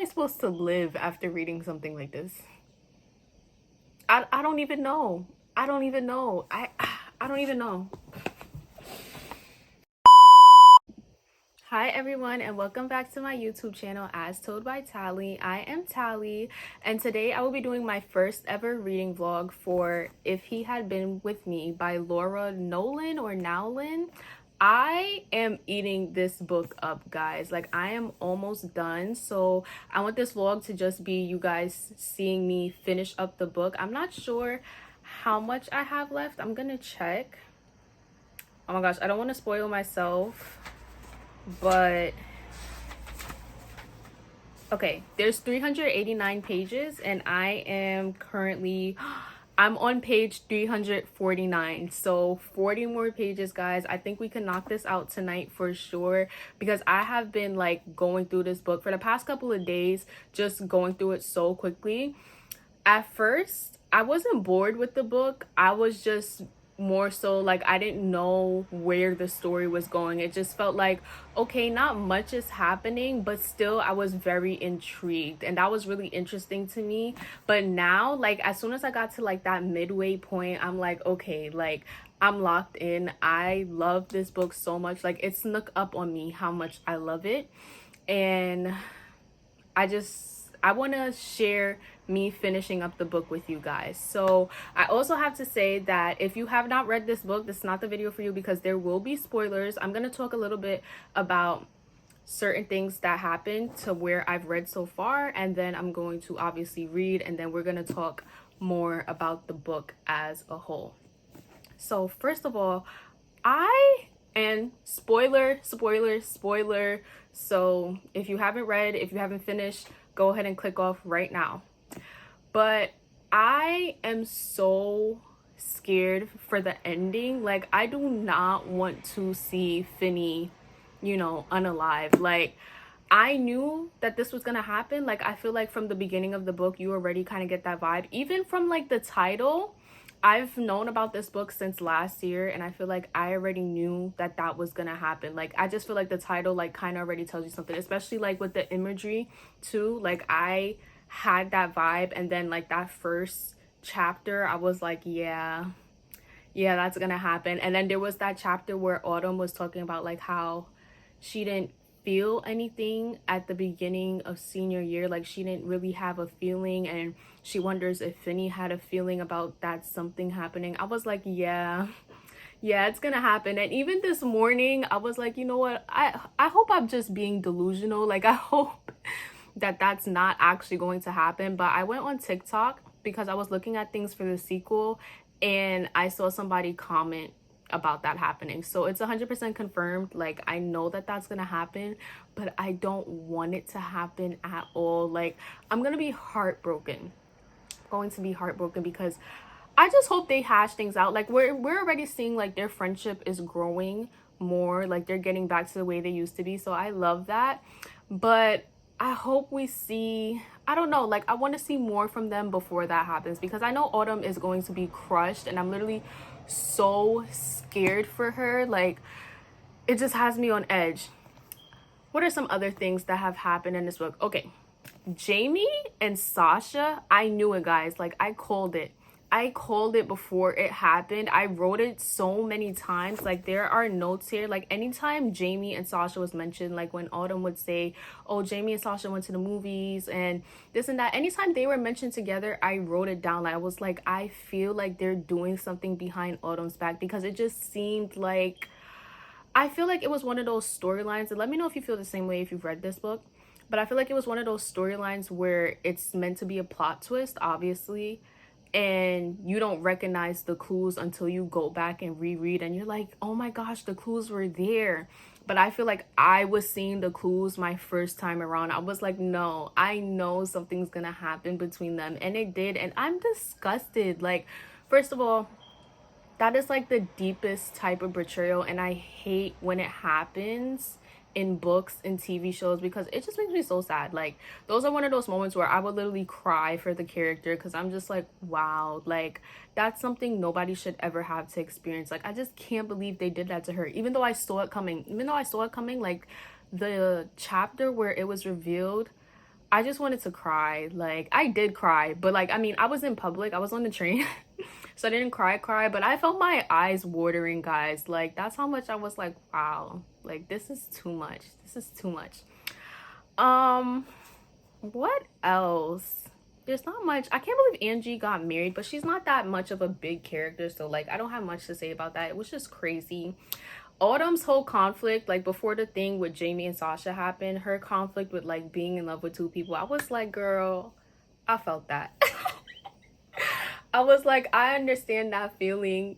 supposed to live after reading something like this? I don't even know. I don't even know. I don't even know. Hi everyone, and welcome back to my YouTube channel As Told by Tally. I am Tally, and today I will be doing my first ever reading vlog for If He Had Been With Me by Laura Nolan or Nowlin. I am eating this book up, guys. Like, I am almost done, so I want this vlog to just be you guys seeing me finish up the book. I'm not sure how much I have left. I'm gonna check. Oh my gosh, I don't want to spoil myself, but okay, there's 389 pages and I am currently I'm on page 349, so 40 more pages, guys. I think we can knock this out tonight for sure, because I have been like going through this book for the past couple of days, just going through it so quickly. At first I wasn't bored with the book. I was just more so like, I didn't know where the story was going. It just felt like, okay, not much is happening, but still I was very intrigued, and that was really interesting to me. But now, like, as soon as I got to like that midway point, I'm like, okay, like, I'm locked in. I love this book so much. Like, it snuck up on me how much I love it. And I want to share me finishing up the book with you guys. So I also have to say that if you have not read this book, this is not the video for you, because there will be spoilers. I'm going to talk a little bit about certain things that happened to where I've read so far, and then I'm going to obviously read, and then we're going to talk more about the book as a whole. So first of all, and spoiler, so if you haven't read, if you haven't finished, go ahead and click off right now. But I am so scared for the ending. Like, I do not want to see Finney, unalive. Like, I knew that this was gonna happen. Like, I feel like from the beginning of the book, you already kind of get that vibe. Even from like the title, I've known about this book since last year, and I feel like I already knew that that was gonna happen. Like, I just feel like the title like kind of already tells you something, especially like with the imagery too. Like, I had that vibe, and then like that first chapter, I was like, yeah, that's gonna happen. And then there was that chapter where Autumn was talking about like how she didn't feel anything at the beginning of senior year. Like, she didn't really have a feeling, and she wonders if Finney had a feeling about that something happening. I was like, yeah, it's gonna happen. And even this morning I was like, you know what, I hope I'm just being delusional. Like, I hope that that's not actually going to happen. But I went on TikTok because I was looking at things for the sequel, and I saw somebody comment about that happening. So it's 100% confirmed. Like, I know that that's gonna happen, but I don't want it to happen at all. Like, I'm gonna be heartbroken, going to be heartbroken, because I just hope they hash things out. Like, we're already seeing like their friendship is growing more, like they're getting back to the way they used to be, so I love that. But I hope we see, I don't know, like, I want to see more from them before that happens, because I know Autumn is going to be crushed, and I'm literally so scared for her. Like, it just has me on edge. What are some other things that have happened in this book? Okay, Jamie and Sasha, I knew it, guys. Like, I called it before it happened. I wrote it so many times. Like, there are notes here. Like, anytime Jamie and Sasha was mentioned, like when Autumn would say, oh, Jamie and Sasha went to the movies and this and that, anytime they were mentioned together, I wrote it down. Like, I was like, I feel like they're doing something behind Autumn's back, because it just seemed like, I feel like it was one of those storylines, and let me know if you feel the same way if you've read this book, but I feel like it was one of those storylines where it's meant to be a plot twist, obviously, and you don't recognize the clues until you go back and reread, and you're like, oh my gosh, the clues were there. But I feel like I was seeing the clues my first time around. I was like, no, I know something's gonna happen between them, and it did. And I'm disgusted. Like, first of all, that is like the deepest type of betrayal, and I hate when it happens in books and TV shows, because it just makes me so sad. Like, those are one of those moments where I would literally cry for the character, because I'm just like, wow, like, that's something nobody should ever have to experience. Like, I just can't believe they did that to her, even though I saw it coming. Like, the chapter where it was revealed, I just wanted to cry. Like, I did cry, but like, I mean, I was in public, I was on the train. So I didn't cry, but I felt my eyes watering, guys. Like, that's how much I was like, wow, like, this is too much. This is too much. Um, what else? There's not much. I can't believe Angie got married, but she's not that much of a big character, so like, I don't have much to say about that. It was just crazy. Autumn's whole conflict, like before the thing with Jamie and Sasha happened, her conflict with like being in love with two people, I was like, girl, I felt that. I was like, I understand that feeling.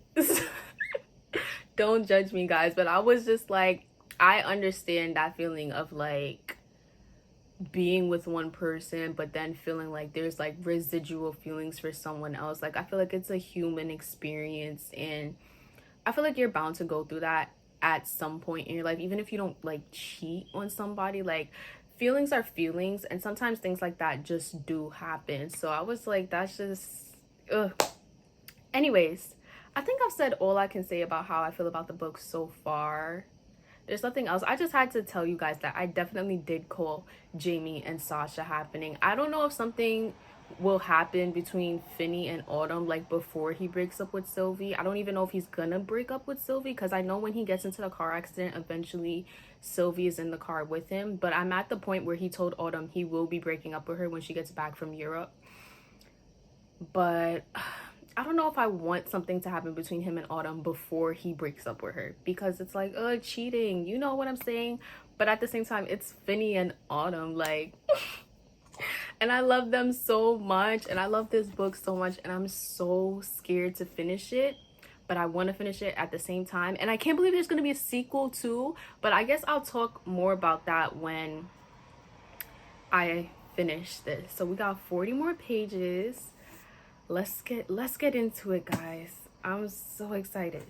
Don't judge me, guys, but I was just like, I understand that feeling of like being with one person but then feeling like there's like residual feelings for someone else. Like, I feel like it's a human experience, and I feel like you're bound to go through that at some point in your life, even if you don't like cheat on somebody. Like, feelings are feelings, and sometimes things like that just do happen. So I was like, that's just ugh. Anyways, I think I've said all I can say about how I feel about the book so far. There's nothing else. I just had to tell you guys that I definitely did call Jamie and Sasha happening. I don't know if something will happen between Finney and Autumn, like before he breaks up with Sylvie. I don't even know if he's gonna break up with Sylvie, because I know when he gets into the car accident, eventually Sylvie is in the car with him. But I'm at the point where he told Autumn he will be breaking up with her when she gets back from Europe. But I don't know if I want something to happen between him and Autumn before he breaks up with her, because it's like, cheating, you know what I'm saying? But at the same time, it's Finney and Autumn, like, and I love them so much, and I love this book so much, and I'm so scared to finish it, but I want to finish it at the same time. And I can't believe there's going to be a sequel too, but I guess I'll talk more about that when I finish this. So we got 40 more pages. Let's get into it, guys. I'm so excited.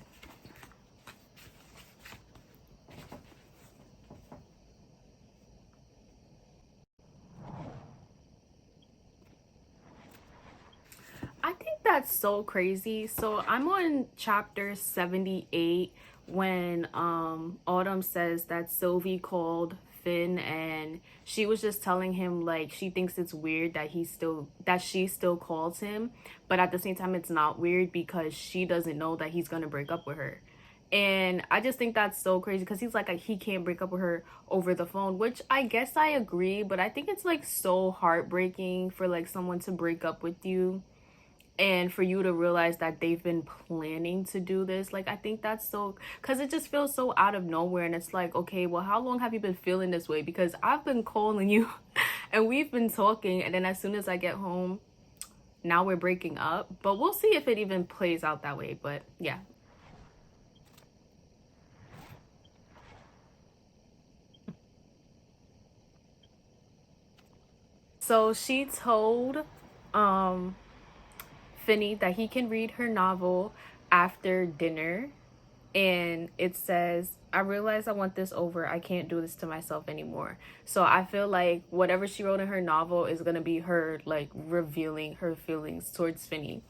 I think that's so crazy. So I'm on chapter 78 when Autumn says that Sylvie called Finn, and she was just telling him like she thinks it's weird that she still calls him, but at the same time it's not weird because she doesn't know that he's gonna break up with her. And I just think that's so crazy because he's like he can't break up with her over the phone, which I guess I agree, but I think it's like so heartbreaking for like someone to break up with you and for you to realize that they've been planning to do this. Like, I think that's so, because it just feels so out of nowhere, and it's like, okay, well, how long have you been feeling this way? Because I've been calling you and we've been talking, and then as soon as I get home, now we're breaking up. But we'll see if it even plays out that way. But yeah. So she told um Finney that he can read her novel after dinner, and it says, I realize I want this over. I can't do this to myself anymore. So I feel like whatever she wrote in her novel is gonna be her like revealing her feelings towards Finney.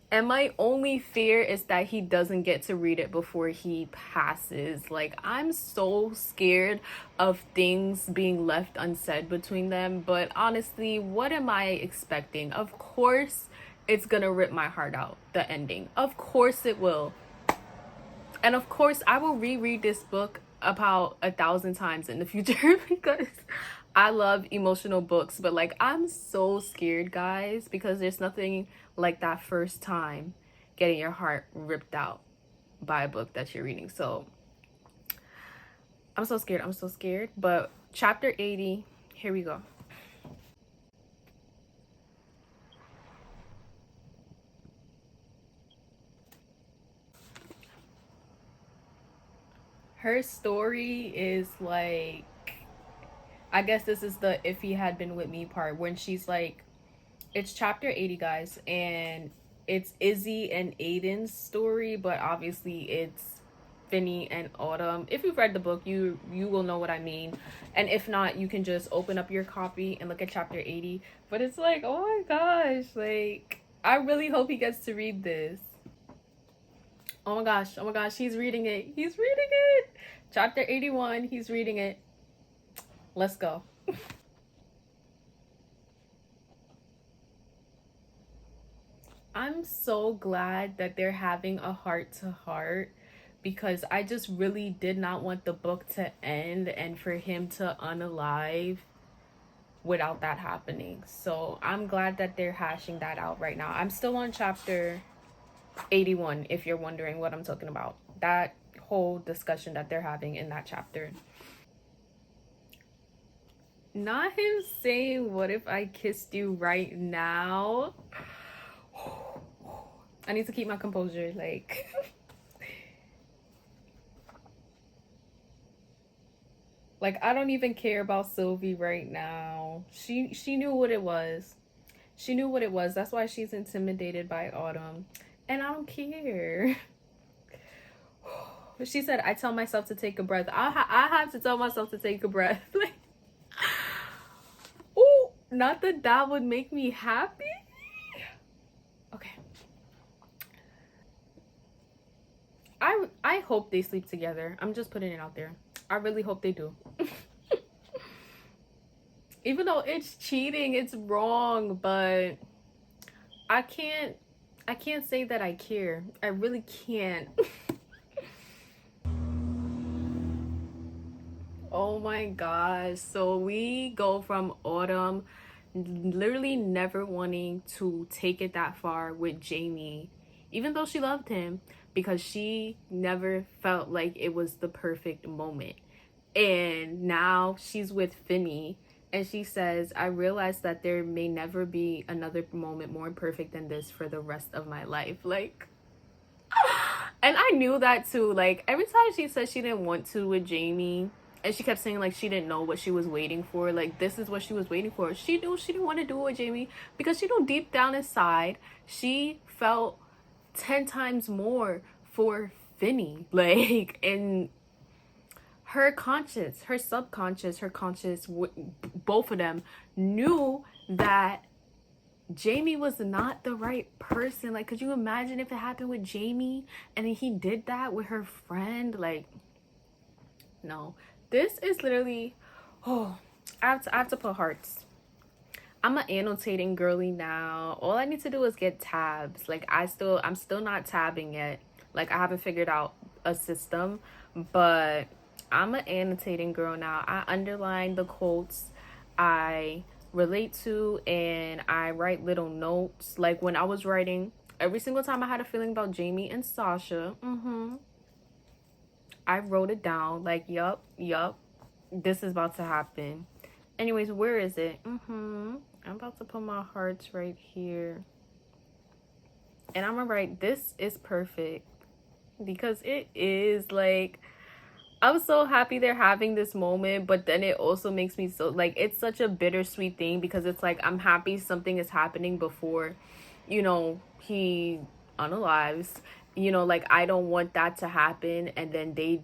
And my only fear is that he doesn't get to read it before he passes. Like, I'm so scared of things being left unsaid between them. But honestly, what am I expecting? Of course, it's gonna rip my heart out, the ending. Of course it will. And of course, I will reread this book about 1,000 times in the future because I love emotional books. But like, I'm so scared, guys, because there's nothing like that first time getting your heart ripped out by a book that you're reading. So I'm so scared. I'm so scared. But chapter 80, here we go. Her story is like, I guess this is the if he had been with me part, when she's like, it's chapter 80, guys, and it's Izzy and Aiden's story, but obviously it's Finney and Autumn. If you've read the book, you will know what I mean, and if not, you can just open up your copy and look at chapter 80. But it's like, oh my gosh, like, I really hope he gets to read this. Oh my gosh, he's reading it. He's reading it. Chapter 81, he's reading it. Let's go. am so glad that they're having a heart to heart, because I just really did not want the book to end and for him to unalive without that happening. So I'm glad that they're hashing that out right now. I'm still on chapter 81, if you're wondering what I'm talking about. That whole discussion that they're having in that chapter. Not him saying, "What if I kissed you right now?" I need to keep my composure. Like, like I don't even care about Sylvie right now. She knew what it was. She knew what it was. That's why she's intimidated by Autumn. And I don't care. She said, "I tell myself to take a breath." I have to tell myself to take a breath. Like, oh, not that that would make me happy. Okay. I hope they sleep together. I'm just putting it out there. I really hope they do. Even though it's cheating, it's wrong, but I can't say that I care. I really can't. Oh my gosh. So we go from Autumn literally never wanting to take it that far with Jamie, even though she loved him, because she never felt like it was the perfect moment. And now she's with Finny, and she says, "I realized that there may never be another moment more perfect than this for the rest of my life." Like, and I knew that too. Like, every time she said she didn't want to with Jamie, and she kept saying like she didn't know what she was waiting for, like this is what she was waiting for. She knew she didn't want to do it with Jamie, because she knew deep down inside she felt 10 times more for Finny. Like, and her conscious, her subconscious, her conscious, both of them knew that Jamie was not the right person. Like, could you imagine if it happened with Jamie and then he did that with her friend? Like, no. This is literally, oh, I have to put hearts. I'm an annotating girly now. All I need to do is get tabs. Like, I'm still not tabbing yet. Like, I haven't figured out a system, but I'm an annotating girl now. I underline the quotes I relate to, and I write little notes. Like, when I was writing, every single time I had a feeling about Jamie and Sasha, I wrote it down. Like, yup, this is about to happen. Anyways, where is it? I'm about to put my hearts right here. And I'm gonna write, "This is perfect," because it is. Like, I'm so happy they're having this moment, but then it also makes me so, like, it's such a bittersweet thing, because it's like I'm happy something is happening before, you know, he unalives. You know, like, I don't want that to happen, and then they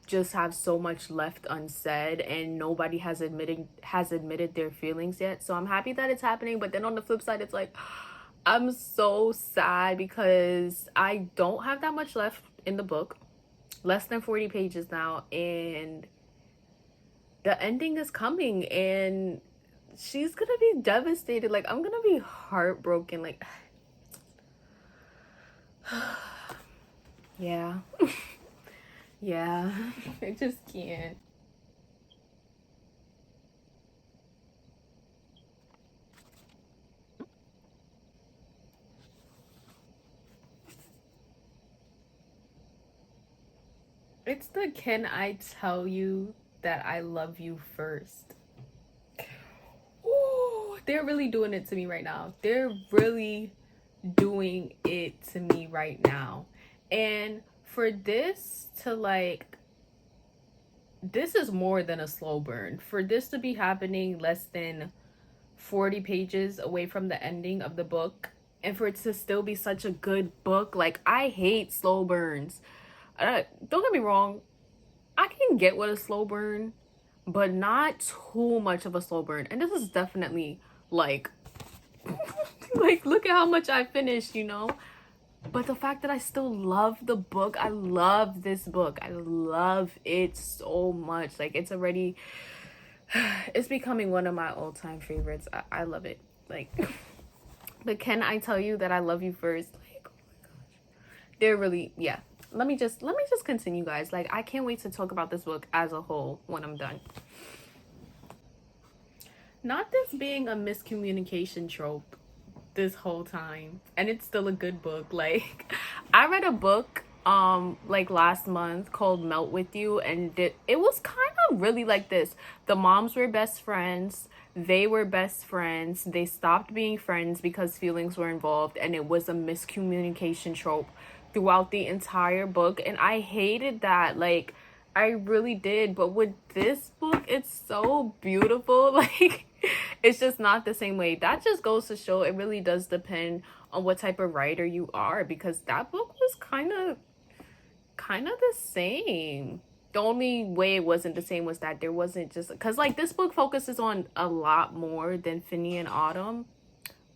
just have so much left unsaid, and nobody has admitted their feelings yet. So I'm happy that it's happening, but then on the flip side, it's like I'm so sad because I don't have that much left in the book. Less than 40 pages now, and the ending is coming, and she's gonna be devastated. Like, I'm gonna be heartbroken. Like, yeah. Yeah. I just can't. It's the "can I tell you that I love you first?" Ooh, they're really doing it to me right now. They're really doing it to me right now. And for this to, like, this is more than a slow burn. For this to be happening less than 40 pages away from the ending of the book, and for it to still be such a good book, like, I hate slow burns. Don't get me wrong, I can get with a slow burn, but not too much of a slow burn. And this is definitely like like, look at how much I finished, you know. But the fact that I still love the book, I love this book, I love it so much. Like, it's already, it's becoming one of my all-time favorites. I love it. Like, But can I tell you that I love you first? Like, oh my gosh. They're really, yeah. Let me just continue, guys. Like, I can't wait to talk about this book as a whole when I'm done. Not this being a miscommunication trope this whole time, and it's still a good book. Like, I read a book like last month called Melt with You, and it was kind of really like this. The moms were best friends. They were best friends. They stopped being friends because feelings were involved, and it was a miscommunication trope throughout the entire book, and I hated that. Like, I really did. But with this book, it's so beautiful. Like, it's just not the same way. That just goes to show it really does depend on what type of writer you are, because that book was kind of the same. The only way it wasn't the same was that there wasn't just because like this book focuses on a lot more than Finny and Autumn,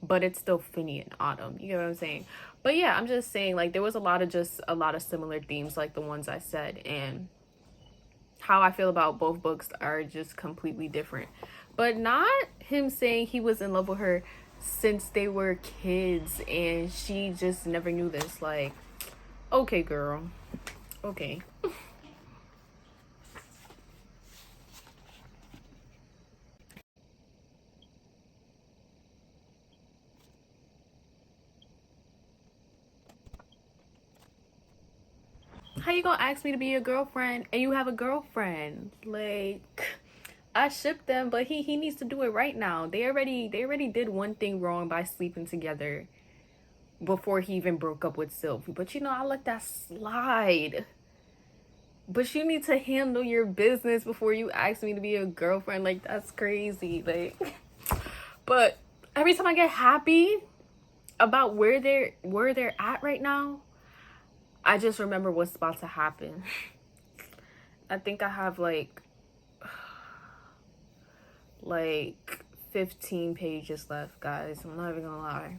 but it's still Finny and Autumn. You get what I'm saying? But yeah, I'm just saying, like, there was a lot of similar themes like the ones I said, and how I feel about both books are just completely different. But not him saying he was in love with her since they were kids and she just never knew this. Like, okay, girl. Okay. How you gonna ask me to be your girlfriend and you have a girlfriend? Like, I ship them, but he needs to do it right now. They already did one thing wrong by sleeping together before he even broke up with Sylvie. But you know, I let that slide. But you need to handle your business before you ask me to be a girlfriend. Like, that's crazy. Like, but every time I get happy about where they're at right now, I just remember what's about to happen. I think I have like 15 pages left, guys. I'm not even gonna lie.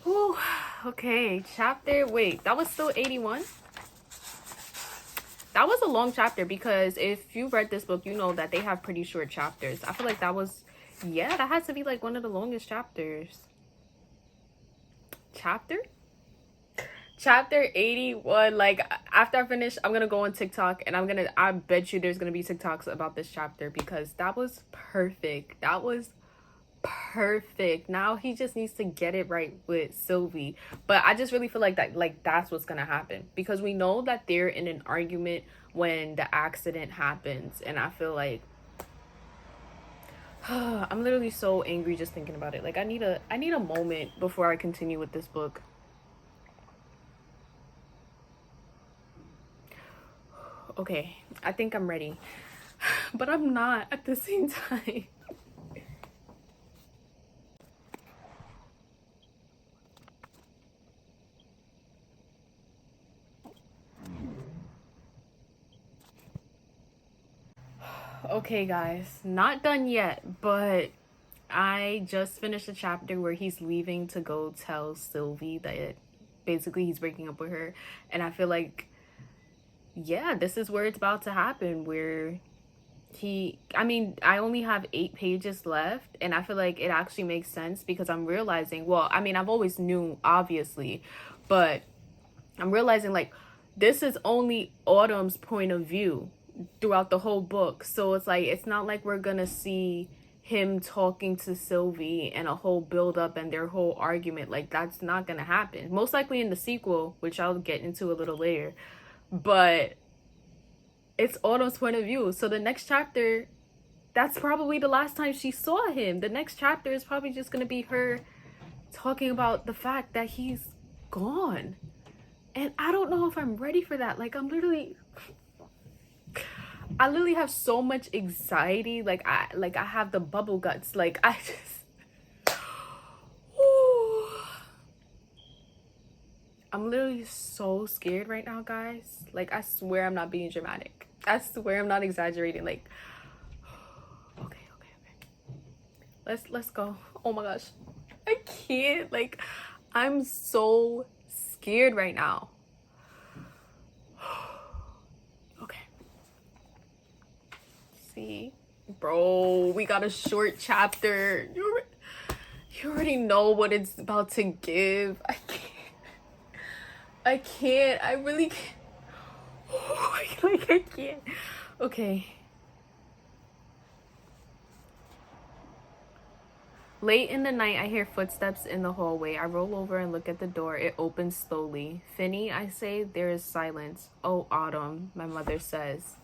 Whew. Okay, chapter. Wait, that was still 81? That was a long chapter, because if you read this book, you know that they have pretty short chapters. I feel like that was, yeah, that has to be like one of the longest chapters. Chapter? Chapter 81. Like, after I finish, I'm gonna go on TikTok and I bet you there's gonna be TikToks about this chapter, because that was perfect. That was perfect. Now he just needs to get it right with Sylvie. But I just really feel like that's what's gonna happen, because we know that they're in an argument when the accident happens, and I feel like I'm literally so angry just thinking about it. Like, I need a moment before I continue with this book. Okay, I think I'm ready. But I'm not at the same time. Okay, guys, not done yet, but I just finished a chapter where he's leaving to go tell Sylvie that basically he's breaking up with her. And I feel like, yeah, this is where it's about to happen, where I mean, I only have 8 pages left, and I feel like it actually makes sense, because I'm realizing, well, I mean, I've always knew, obviously, but I'm realizing, like, this is only Autumn's point of view throughout the whole book. So it's like, it's not like we're gonna see him talking to Sylvie and a whole build up and their whole argument. Like, that's not gonna happen. Most likely in the sequel, which I'll get into a little later. But it's Autumn's point of view. So the next chapter, that's probably the last time she saw him. The next chapter is probably just gonna be her talking about the fact that he's gone. And I don't know if I'm ready for that. Like, I literally have so much anxiety. Like, I have the bubble guts. Like, I just I'm literally so scared right now, guys. Like, I swear I'm not being dramatic. I swear I'm not exaggerating. Like, okay. Let's go. Oh my gosh. I can't. Like, I'm so scared right now. Okay. Bro, we got a short chapter. You already know what it's about to give. I really can't. Like, I can't. Okay. Late in the night, I hear footsteps in the hallway. I roll over and look at the door. It opens slowly. Finny, I say. There is silence. Oh, Autumn, my mother says.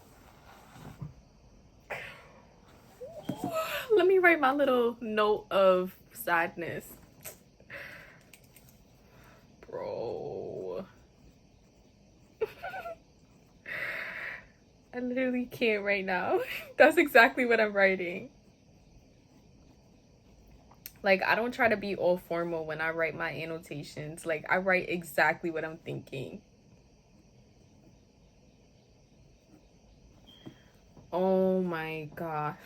Let me write my little note of sadness. Bro. I literally can't right now. That's exactly what I'm writing. Like, I don't try to be all formal when I write my annotations. Like, I write exactly what I'm thinking. Oh my god.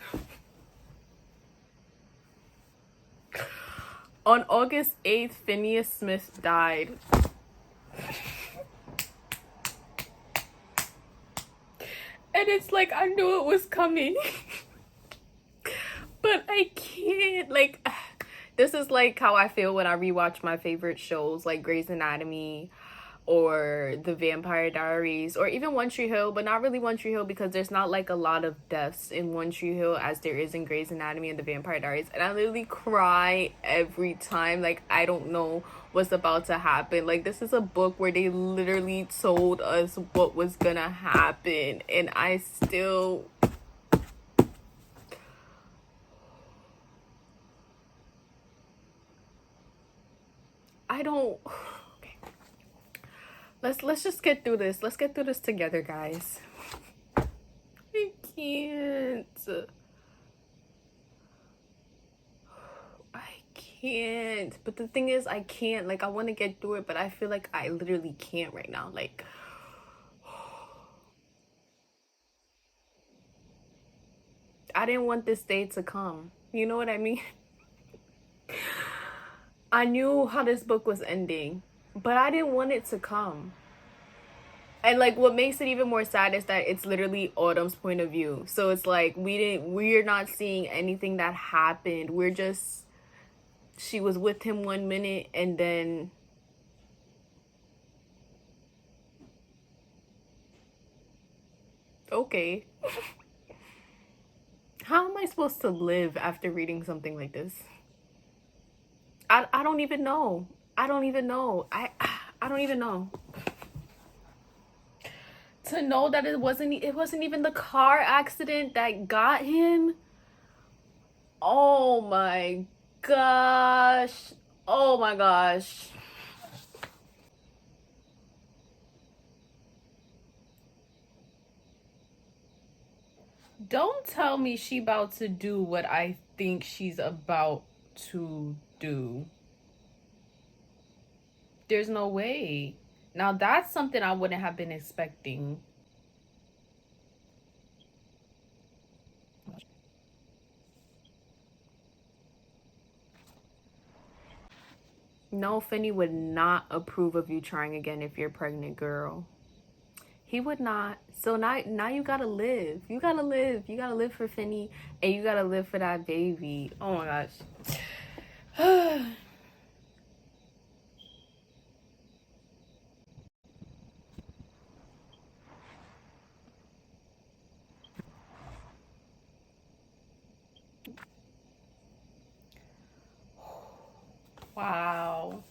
On August 8th, Phineas Smith died. And it's like, I knew it was coming. But I can't, like, this is like how I feel when I rewatch my favorite shows like Grey's Anatomy or The Vampire Diaries or even One Tree Hill, but not really One Tree Hill because there's not like a lot of deaths in One Tree Hill as there is in Grey's Anatomy and The Vampire Diaries. And I literally cry every time. Like, I don't know what's about to happen. Like, this is a book where they literally told us what was gonna happen, and I still... I don't... Okay. Let's just get through this. Let's get through this together, guys. I can't. I can't. But the thing is, I can't. Like, I want to get through it, but I feel like I literally can't right now. Like, I didn't want this day to come. You know what I mean? I knew how this book was ending, but I didn't want it to come. And like, what makes it even more sad is that it's literally Autumn's point of view. So it's like we're not seeing anything that happened. We're just, she was with him 1 minute and then okay. How am I supposed to live after reading something like this? I don't even know. I don't even know. I don't even know. To know that it wasn't even the car accident that got him. Oh my gosh. Oh my gosh. Don't tell me she about to do what I think she's about to do. There's no way. Now that's something I wouldn't have been expecting. No, Finney would not approve of you trying again if you're pregnant, girl. He would not. So now you gotta live. You gotta live. You gotta live for Finney and you gotta live for that baby. Oh my gosh. Wow.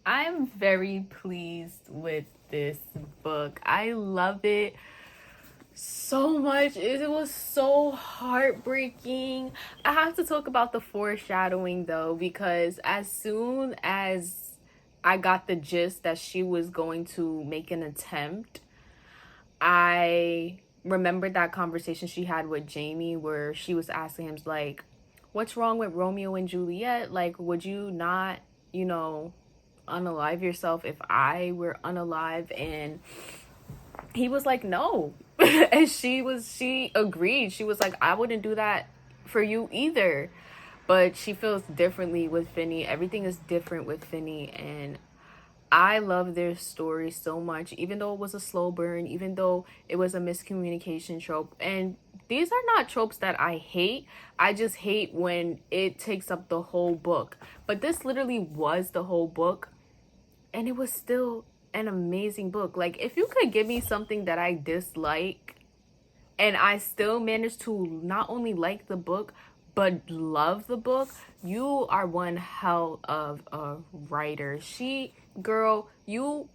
I'm very pleased with this book. I love it so much. It was so heartbreaking. I have to talk about the foreshadowing though, because as soon as I got the gist that she was going to make an attempt, I remembered that conversation she had with Jamie where she was asking him like, what's wrong with Romeo and Juliet? Like, would you not, you know, unalive yourself if I were unalive? And he was like, no. And she agreed. She was like, I wouldn't do that for you either. But she feels differently with Finney. Everything is different with Finney, and I love their story so much, even though it was a slow burn, even though it was a miscommunication trope. And these are not tropes that I hate. I just hate when it takes up the whole book. But this literally was the whole book, and it was still an amazing book. Like, if you could give me something that I dislike and I still managed to not only like the book but love the book, you are one hell of a writer. Girl, you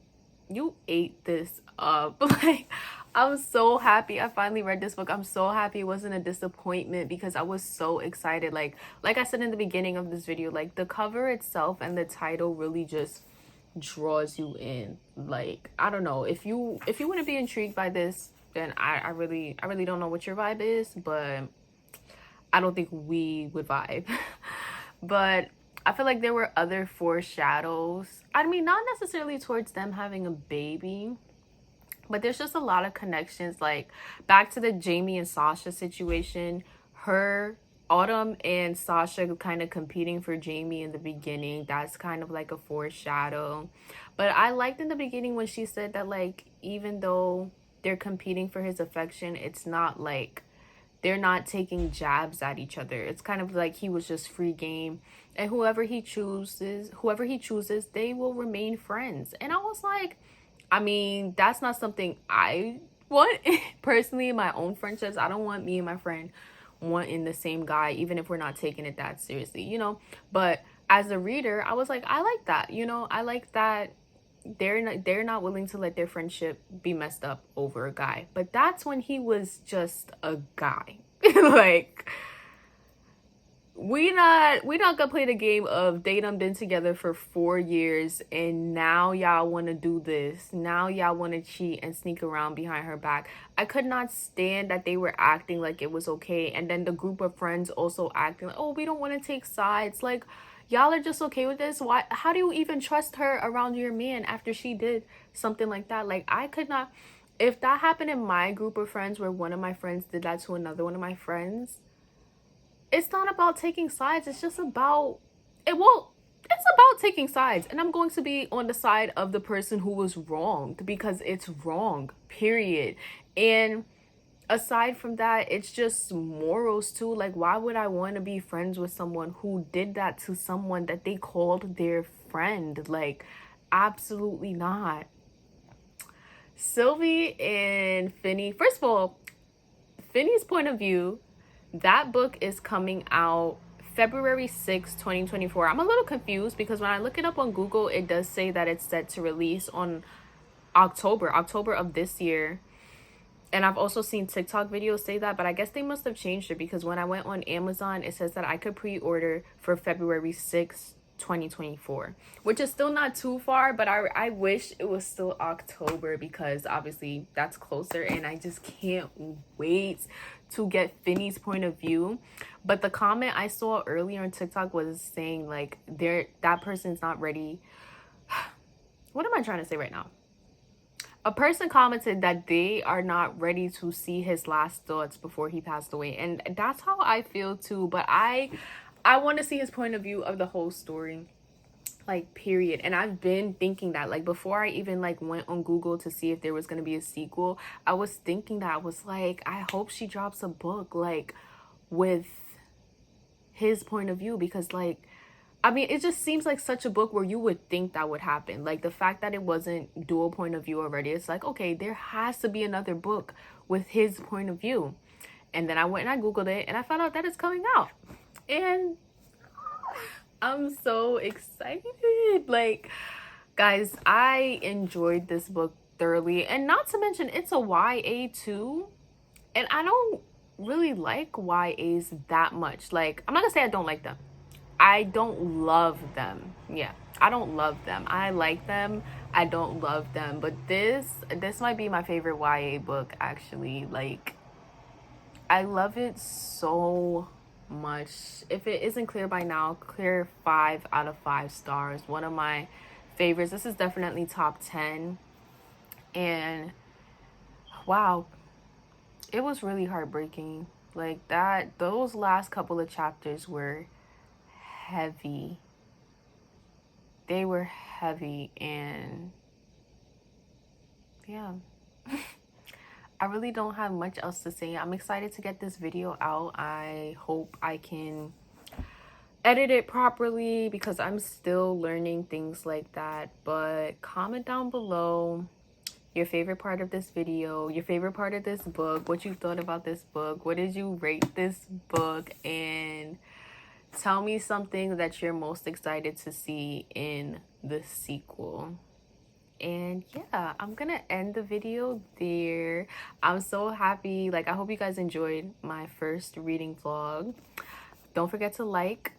ate this up. Like, I'm so happy I finally read this book. I'm so happy it wasn't a disappointment because I was so excited. Like I said in the beginning of this video, like the cover itself and the title really just draws you in. Like, I don't know, if you want to be intrigued by this, then I really don't know what your vibe is, but I don't think we would vibe. But I feel like there were other foreshadows. I mean, not necessarily towards them having a baby, but there's just a lot of connections. Like, back to the Jamie and Sasha situation, her Autumn and Sasha kind of competing for Jamie in the beginning. That's kind of like a foreshadow. But I liked in the beginning when she said that, like, even though they're competing for his affection, it's not like they're not taking jabs at each other. It's kind of like he was just free game, and whoever he chooses, they will remain friends. And I was like, I mean, that's not something I want personally in my own friendships. I don't want me and my friend wanting the same guy, even if we're not taking it that seriously, you know. But as a reader, I was like, I like that, you know. I like that they're not willing to let their friendship be messed up over a guy. But that's when he was just a guy. Like, we not gonna play the game of they done been together for 4 years and now y'all want to do this. Now y'all want to cheat and sneak around behind her back. I could not stand that they were acting like it was okay, and then the group of friends also acting like, oh, we don't want to take sides. Like, y'all are just okay with this? Why? How do you even trust her around your man after she did something like that? Like, I could not. If that happened in my group of friends, where one of my friends did that to another one of my friends, it's not about taking sides. It's just about it's about taking sides, and I'm going to be on the side of the person who was wronged because it's wrong, period. And aside from that, it's just morals too. Like, why would I want to be friends with someone who did that to someone that they called their friend? Like, absolutely not. Sylvie and Finny, first of all, Finny's point of view, that book is coming out February 6th, 2024. I'm a little confused because when I look it up on Google, it does say that it's set to release on October of this year. And I've also seen TikTok videos say that, but I guess they must have changed it because when I went on Amazon, it says that I could pre-order for February 6th, 2024, which is still not too far, but I wish it was still October because obviously that's closer, and I just can't wait to get Finny's point of view. But the comment I saw earlier on TikTok was saying like that person's not ready. What am I trying to say right now? A person commented that they are not ready to see his last thoughts before he passed away, and that's how I feel too. But I want to see his point of view of the whole story, like, period. And I've been thinking that, like, before I even like went on Google to see if there was going to be a sequel, I was thinking that. I was like, I hope she drops a book like with his point of view, because like, I mean, it just seems like such a book where you would think that would happen. Like, the fact that it wasn't dual point of view already, it's like, okay, there has to be another book with his point of view. And then I went and I Googled it and I found out that it's coming out. And I'm so excited. Like, guys, I enjoyed this book thoroughly. And not to mention, it's a YA too. And I don't really like YAs that much. Like, I'm not gonna say I don't like them. I don't love them. Yeah, I don't love them. I like them. I don't love them. But this might be my favorite YA book, actually. Like, I love it so much. If it isn't clear by now, clear 5 out of 5 stars. One of my favorites. This is definitely top 10. And wow, it was really heartbreaking. Like, those last couple of chapters were heavy. They were heavy, and yeah. I really don't have much else to say. I'm excited to get this video out. I hope I can edit it properly because I'm still learning things like that. But comment down below your favorite part of this video, your favorite part of this book, what you thought about this book, what did you rate this book, and tell me something that you're most excited to see in the sequel. And yeah, I'm gonna end the video there. I'm so happy. Like, I hope you guys enjoyed my first reading vlog. Don't forget to like,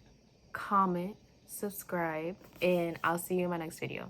comment, subscribe, and I'll see you in my next video.